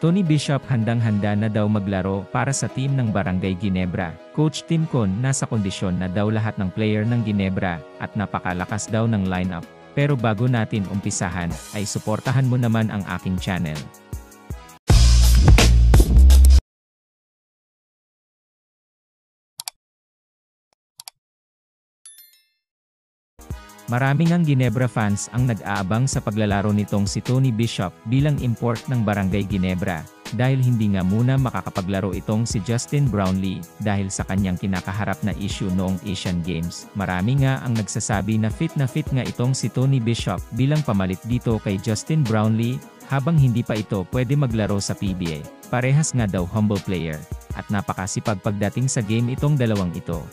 Tony Bishop handang-handa na daw maglaro para sa team ng Barangay Ginebra. Coach Tim Con nasa kondisyon na daw lahat ng player ng Ginebra at napakalakas daw ng lineup. Pero bago natin umpisahan, ay suportahan mo naman ang aking channel. Maraming ang Ginebra fans ang nag-aabang sa paglalaro nitong si Tony Bishop bilang import ng Barangay Ginebra, dahil hindi nga muna makakapaglaro itong si Justin Brownlee dahil sa kanyang kinakaharap na issue noong Asian Games. Marami nga ang nagsasabi na fit nga itong si Tony Bishop bilang pamalit dito kay Justin Brownlee, habang hindi pa ito pwede maglaro sa PBA. Parehas nga daw humble player, at napakasipag pagdating sa game itong dalawang ito.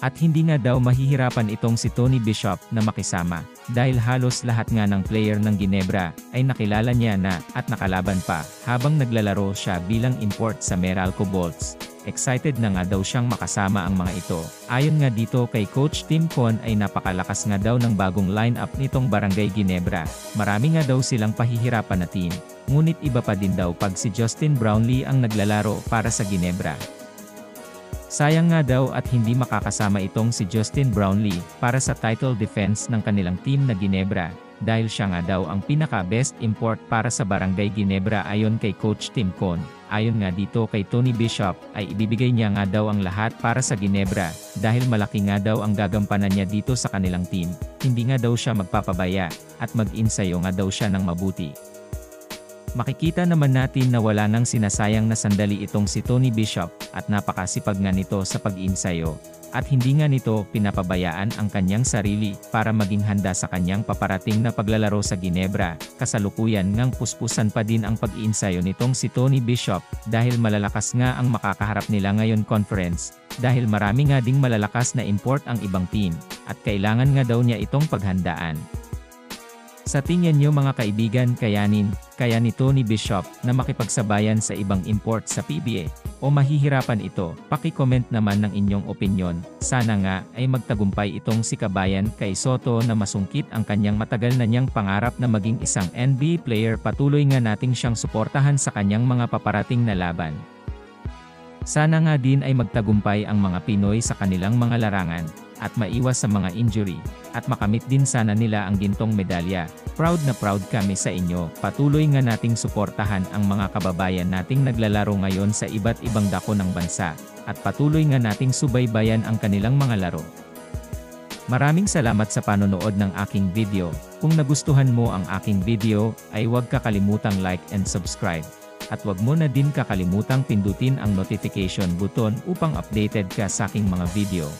At hindi nga daw mahihirapan itong si Tony Bishop na makisama, dahil halos lahat nga ng player ng Ginebra ay nakilala niya na at nakalaban pa habang naglalaro siya bilang import sa Meralco Bolts. Excited na nga daw siyang makasama ang mga ito. Ayon nga dito kay Coach Tim Con ay napakalakas nga daw ng bagong lineup nitong Barangay Ginebra. Marami nga daw silang pahihirapan na team, ngunit iba pa din daw pag si Justin Brownlee ang naglalaro para sa Ginebra. Sayang nga daw at hindi makakasama itong si Justin Brownlee para sa title defense ng kanilang team na Ginebra, dahil siya nga daw ang pinaka-best import para sa Barangay Ginebra ayon kay Coach Tim Con. Ayon nga dito kay Tony Bishop ay ibibigay niya nga daw ang lahat para sa Ginebra, dahil malaki nga daw ang gagampanan niya dito sa kanilang team. Hindi nga daw siya magpapabaya, at mag-insayo nga daw siya ng mabuti. Makikita naman natin na wala nang sinasayang na sandali itong si Tony Bishop, at napakasipag nga nito sa pag-iinsayo, at hindi nga nito pinapabayaan ang kanyang sarili para maging handa sa kanyang paparating na paglalaro sa Ginebra. Kasalukuyan ngang puspusan pa din ang pag-iinsayo nitong si Tony Bishop, dahil malalakas nga ang makakaharap nila ngayon conference, dahil marami nga ding malalakas na import ang ibang team, at kailangan nga daw niya itong paghandaan. Sa tingin niyo mga kaibigan, kaya ni Tony Bishop na makipagsabayan sa ibang import sa PBA, o mahihirapan ito? Paki-comment naman ng inyong opinyon. Sana nga ay magtagumpay itong si Kabayan kay Soto na masungkit ang kanyang matagal na niyang pangarap na maging isang NBA player. Patuloy nga nating siyang suportahan sa kanyang mga paparating na laban. Sana nga din ay magtagumpay ang mga Pinoy sa kanilang mga larangan, at maiwas sa mga injury, at makamit din sana nila ang gintong medalya. Proud na proud kami sa inyo. Patuloy nga nating suportahan ang mga kababayan nating naglalaro ngayon sa iba't ibang dako ng bansa, at patuloy nga nating subaybayan ang kanilang mga laro. Maraming salamat sa panonood ng aking video. Kung nagustuhan mo ang aking video, ay huwag kakalimutang like and subscribe. At huwag mo na din kakalimutang pindutin ang notification button upang updated ka sa aking mga video.